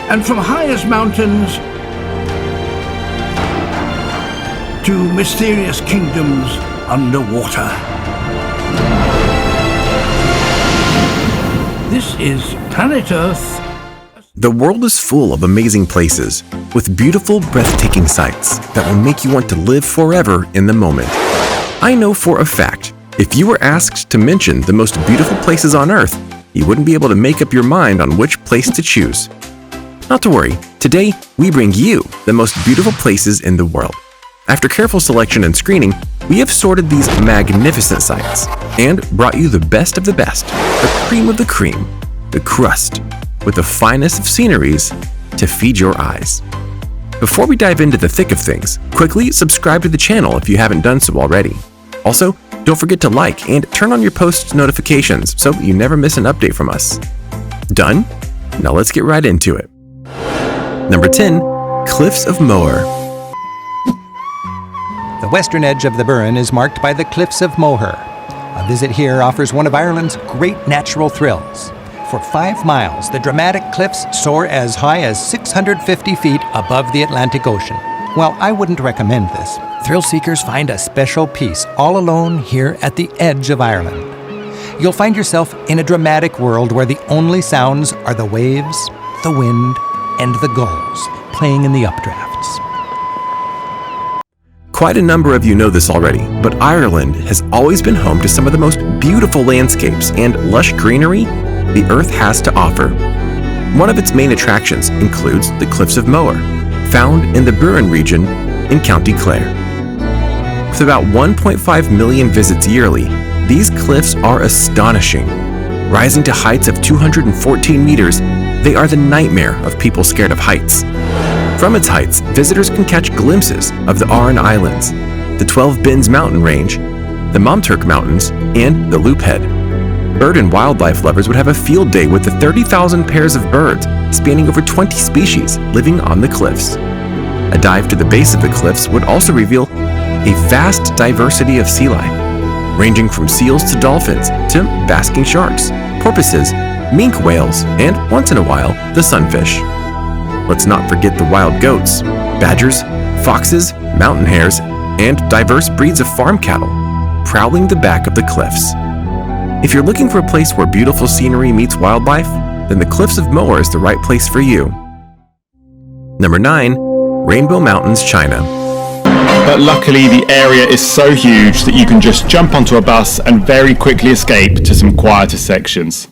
And from highest mountains to mysterious kingdoms underwater. This is Planet Earth. The world is full of amazing places, with beautiful, breathtaking sights that will make you want to live forever in the moment. I know for a fact, if you were asked to mention the most beautiful places on Earth, you wouldn't be able to make up your mind on which place to choose. Not to worry, today we bring you the most beautiful places in the world. After careful selection and screening, we have sorted these magnificent sights and brought you the best of the best, the cream of the cream, the crust, with the finest of sceneries to feed your eyes. Before we dive into the thick of things, quickly subscribe to the channel if you haven't done so already. Also, don't forget to like and turn on your post notifications so you never miss an update from us. Done? Now let's get right into it. Number 10. Cliffs of Moher. The western edge of the Burren is marked by the Cliffs of Moher. A visit here offers one of Ireland's great natural thrills. For 5 miles, the dramatic cliffs soar as high as 650 feet above the Atlantic Ocean. While I wouldn't recommend this, thrill seekers find a special peace all alone here at the edge of Ireland. You'll find yourself in a dramatic world where the only sounds are the waves, the wind, and the gulls playing in the updrafts. Quite a number of you know this already, but Ireland has always been home to some of the most beautiful landscapes and lush greenery the Earth has to offer. One of its main attractions includes the Cliffs of Moher, found in the Burren region in County Clare. With about 1.5 million visits yearly, these cliffs are astonishing. Rising to heights of 214 meters, they are the nightmare of people scared of heights. From its heights, visitors can catch glimpses of the Aran Islands, the 12 Bins mountain range, the Monturk Mountains, and the Loop Head. Bird and wildlife lovers would have a field day with the 30,000 pairs of birds spanning over 20 species living on the cliffs. A dive to the base of the cliffs would also reveal a vast diversity of sea life, ranging from seals to dolphins to basking sharks, porpoises, minke whales, and once in a while, the sunfish. Let's not forget the wild goats, badgers, foxes, mountain hares, and diverse breeds of farm cattle prowling the back of the cliffs. If you're looking for a place where beautiful scenery meets wildlife, then the Cliffs of Moher is the right place for you. Number 9. Rainbow Mountains, China. But luckily the area is so huge that you can just jump onto a bus and very quickly escape to some quieter sections.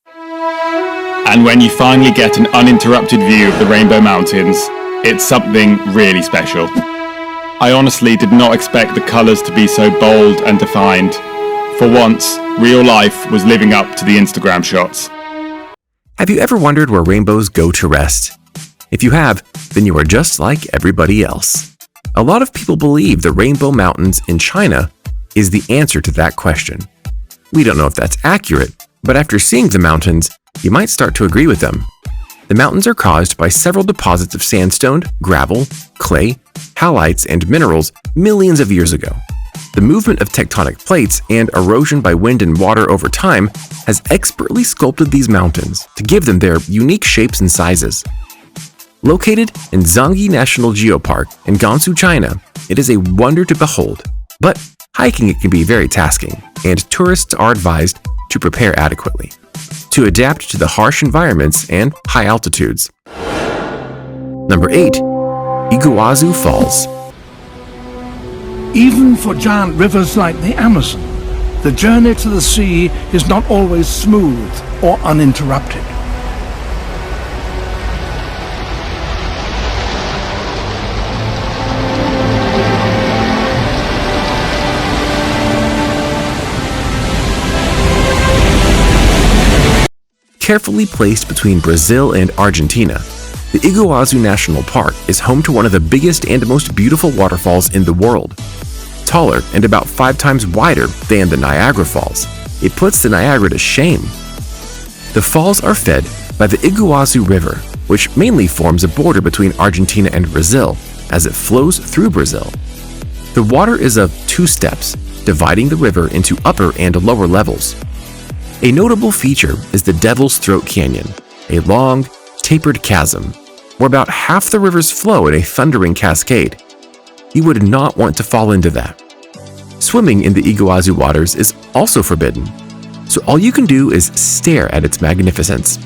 And when you finally get an uninterrupted view of the Rainbow Mountains, it's something really special. I honestly did not expect the colours to be so bold and defined. For once, real life was living up to the Instagram shots. Have you ever wondered where rainbows go to rest? If you have, then you are just like everybody else. A lot of people believe the Rainbow Mountains in China is the answer to that question. We don't know if that's accurate, but after seeing the mountains, you might start to agree with them. The mountains are caused by several deposits of sandstone, gravel, clay, halites, and minerals millions of years ago. The movement of tectonic plates and erosion by wind and water over time has expertly sculpted these mountains to give them their unique shapes and sizes. Located in Zhangyi National Geopark in Gansu, China, it is a wonder to behold, but hiking it can be very tasking, and tourists are advised to prepare adequately to adapt to the harsh environments and high altitudes. Number 8. Iguazu Falls. Even for giant rivers like the Amazon, the journey to the sea is not always smooth or uninterrupted. Carefully placed between Brazil and Argentina, the Iguazu National Park is home to one of the biggest and most beautiful waterfalls in the world. Taller and about 5 times wider than the Niagara Falls, it puts the Niagara to shame. The falls are fed by the Iguazu River, which mainly forms a border between Argentina and Brazil as it flows through Brazil. The water is of 2 steps, dividing the river into upper and lower levels. A notable feature is the Devil's Throat Canyon, a long, tapered chasm, where about half the rivers flow in a thundering cascade. You would not want to fall into that. Swimming in the Iguazu waters is also forbidden, so all you can do is stare at its magnificence.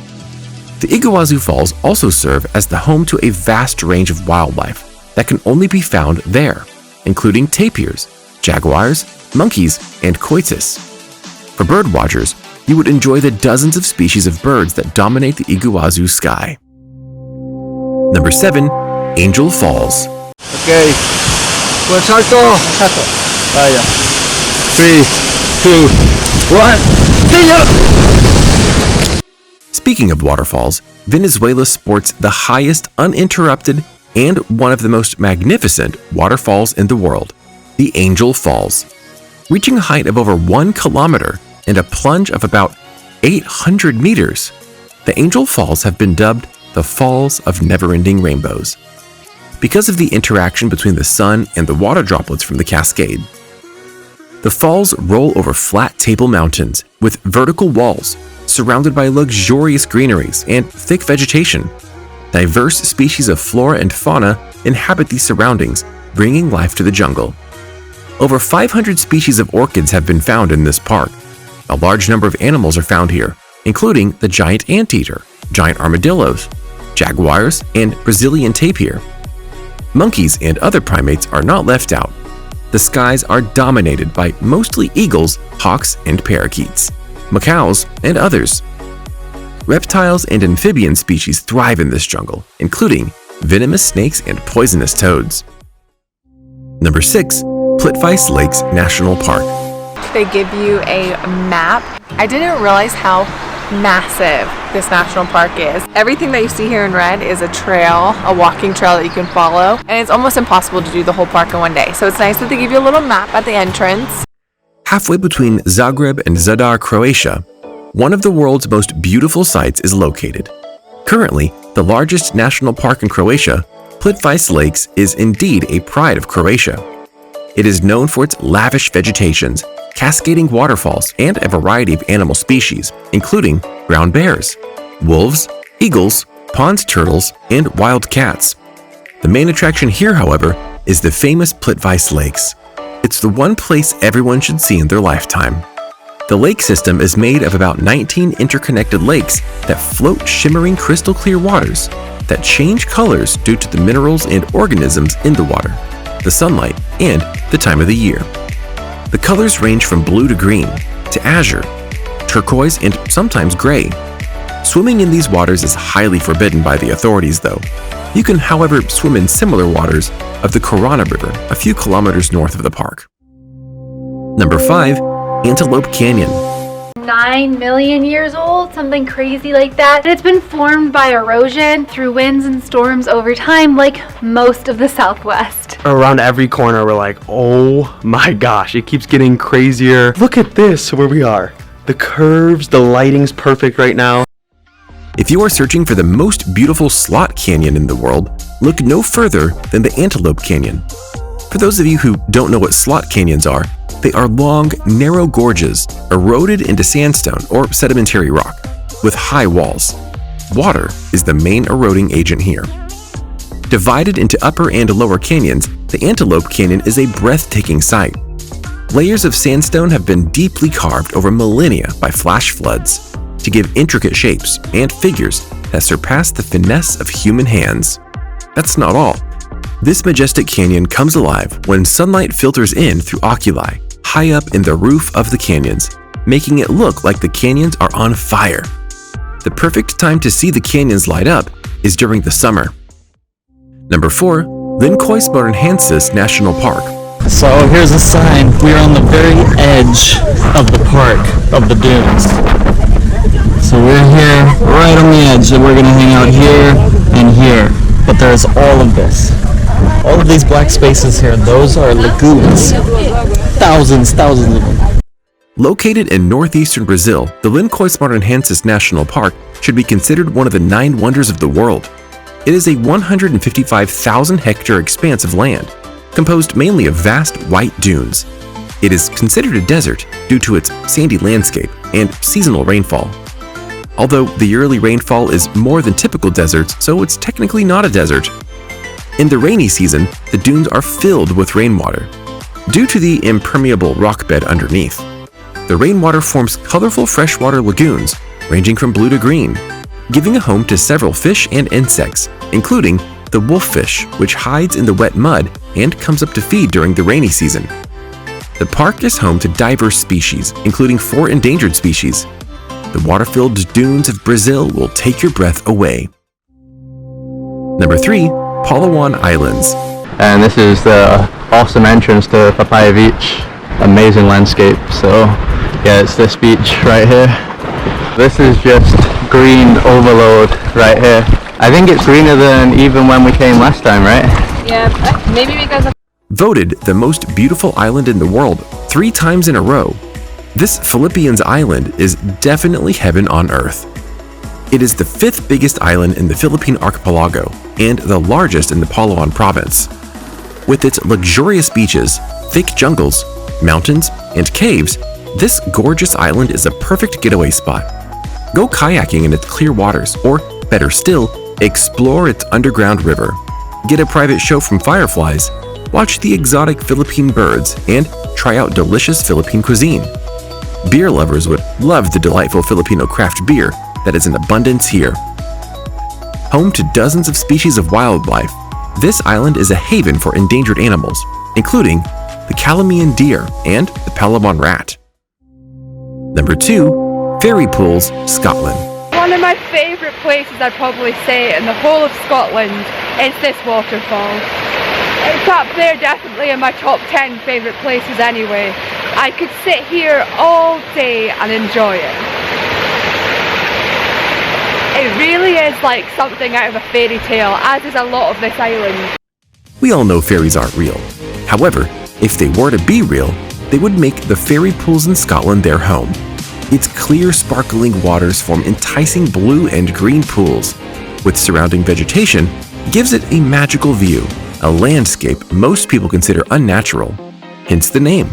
The Iguazu Falls also serve as the home to a vast range of wildlife that can only be found there, including tapirs, jaguars, monkeys, and coitus. For bird watchers, you would enjoy the dozens of species of birds that dominate the Iguazu sky. Number 7. Angel Falls. Okay. Buen salto. Vaya. 3, 2, 1. See ya! Speaking of waterfalls, Venezuela sports the highest uninterrupted and one of the most magnificent waterfalls in the world, the Angel Falls. Reaching a height of over 1 kilometer and a plunge of about 800 meters, the Angel Falls have been dubbed the Falls of Never-Ending Rainbows because of the interaction between the sun and the water droplets from the cascade. The falls roll over flat table mountains with vertical walls surrounded by luxurious greeneries and thick vegetation. Diverse species of flora and fauna inhabit these surroundings, bringing life to the jungle. Over 500 species of orchids have been found in this park. A large number of animals are found here, including the giant anteater, giant armadillos, jaguars, and Brazilian tapir. Monkeys and other primates are not left out. The skies are dominated by mostly eagles, hawks, and parakeets, macaws, and others. Reptiles and amphibian species thrive in this jungle, including venomous snakes and poisonous toads. Number 6. Plitvice Lakes National Park. They give you a map. I didn't realize how massive this national park is. Everything that you see here in red is a trail, a walking trail that you can follow, and it's almost impossible to do the whole park in one day. So it's nice that they give you a little map at the entrance. Halfway between Zagreb and Zadar, Croatia, one of the world's most beautiful sites is located. Currently, the largest national park in Croatia, Plitvice Lakes is indeed a pride of Croatia. It is known for its lavish vegetations, cascading waterfalls, and a variety of animal species, including brown bears, wolves, eagles, pond turtles, and wild cats. The main attraction here, however, is the famous Plitvice Lakes. It's the one place everyone should see in their lifetime. The lake system is made of about 19 interconnected lakes that float shimmering crystal clear waters that change colors due to the minerals and organisms in the water, the sunlight, and the time of the year. The colors range from blue to green, to azure, turquoise, and sometimes gray. Swimming in these waters is highly forbidden by the authorities, though. You can, however, swim in similar waters of the Corona River a few kilometers north of the park. Number 5. Antelope Canyon. 9 million years old, something crazy like that. It's been formed by erosion through winds and storms over time, like most of the Southwest. Around every corner, we're like, oh my gosh, it keeps getting crazier. Look at this, where we are. The curves, the lighting's perfect right now. If you are searching for the most beautiful slot canyon in the world, look no further than the Antelope Canyon. For those of you who don't know what slot canyons are, they are long, narrow gorges eroded into sandstone or sedimentary rock with high walls. Water is the main eroding agent here. Divided into upper and lower canyons, the Antelope Canyon is a breathtaking sight. Layers of sandstone have been deeply carved over millennia by flash floods to give intricate shapes and figures that surpass the finesse of human hands. That's not all. This majestic canyon comes alive when sunlight filters in through oculi high up in the roof of the canyons, making it look like the canyons are on fire. The perfect time to see the canyons light up is during the summer. Number 4. Linkoismornensis National Park. So here's a sign. We're on the very edge of the park, of the dunes. So we're here, right on the edge, and we're gonna hang out here and here. But there's all of this. All of these black spaces here, those are lagoons. Thousands of them. Located in northeastern Brazil, the Linkoismornensis National Park should be considered one of the 9 wonders of the world. It is a 155,000 hectare expanse of land, composed mainly of vast white dunes. It is considered a desert due to its sandy landscape and seasonal rainfall. although the yearly rainfall is more than typical deserts, so it's technically not a desert. In the rainy season, the dunes are filled with rainwater. Due to the impermeable rock bed underneath, the rainwater forms colorful freshwater lagoons ranging from blue to green, giving a home to several fish and insects, including the wolffish, which hides in the wet mud and comes up to feed during the rainy season. The park is home to diverse species, including 4 endangered species. The water-filled dunes of Brazil will take your breath away. Number 3. Palawan Islands. And this is the awesome entrance to Papaya Beach. Amazing landscape. So yeah, it's this beach right here. This is just green overload right here. I think it's greener than even when we came last time, right? Yeah, maybe because of... Voted the most beautiful island in the world 3 times in a row, this Philippines island is definitely heaven on earth. It is the 5th biggest island in the Philippine archipelago and the largest in the Palawan province. With its luxurious beaches, thick jungles, mountains, and caves, this gorgeous island is a perfect getaway spot. Go kayaking in its clear waters, or better still, explore its underground river. Get a private show from fireflies, watch the exotic Philippine birds, and try out delicious Philippine cuisine. Beer lovers would love the delightful Filipino craft beer that is in abundance here. Home to dozens of species of wildlife, this island is a haven for endangered animals, including the Calamian deer and the Palawan rat. Number 2. Fairy Pools, Scotland. One of my favourite places I'd probably say in the whole of Scotland is this waterfall. It's up there definitely in my top 10 favourite places anyway. I could sit here all day and enjoy it. It really is like something out of a fairy tale, as is a lot of this island. We all know fairies aren't real. However, if they were to be real, they would make the fairy pools in Scotland their home. Its clear, sparkling waters form enticing blue and green pools, with surrounding vegetation gives it a magical view, a landscape most people consider unnatural, hence the name.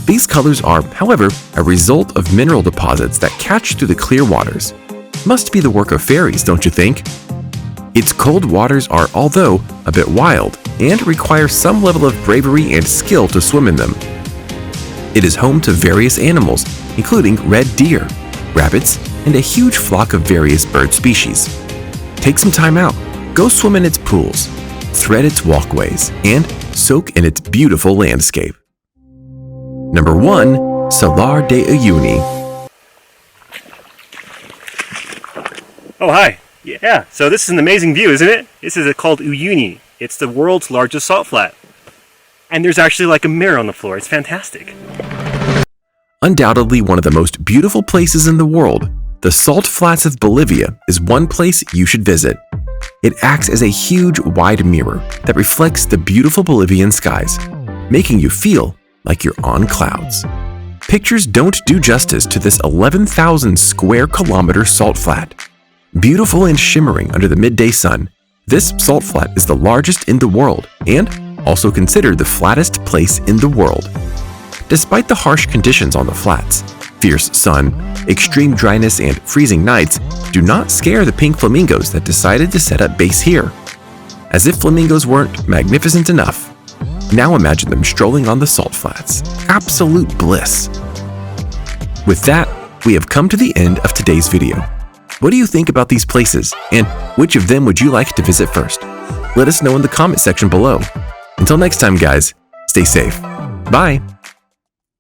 These colors are, however, a result of mineral deposits that catch through the clear waters. Must be the work of fairies, don't you think? Its cold waters are, although, a bit wild and require some level of bravery and skill to swim in them. It is home to various animals, including red deer, rabbits, and a huge flock of various bird species. Take some time out, go swim in its pools, thread its walkways, and soak in its beautiful landscape. Number 1. Salar de Uyuni. Oh, hi. Yeah, so this is an amazing view, isn't it? This is called Uyuni. It's the world's largest salt flat. And there's actually like a mirror on the floor. It's fantastic. Undoubtedly one of the most beautiful places in the world, the Salt Flats of Bolivia is one place you should visit. It acts as a huge, wide mirror that reflects the beautiful Bolivian skies, making you feel like you're on clouds. Pictures don't do justice to this 11,000 square kilometer salt flat. Beautiful and shimmering under the midday sun, this salt flat is the largest in the world and also considered the flattest place in the world. Despite the harsh conditions on the flats, fierce sun, extreme dryness, and freezing nights do not scare the pink flamingos that decided to set up base here. As if flamingos weren't magnificent enough, now imagine them strolling on the salt flats. Absolute bliss. With that, we have come to the end of today's video. What do you think about these places, and which of them would you like to visit first? Let us know in the comment section below. Until next time, guys, stay safe. Bye!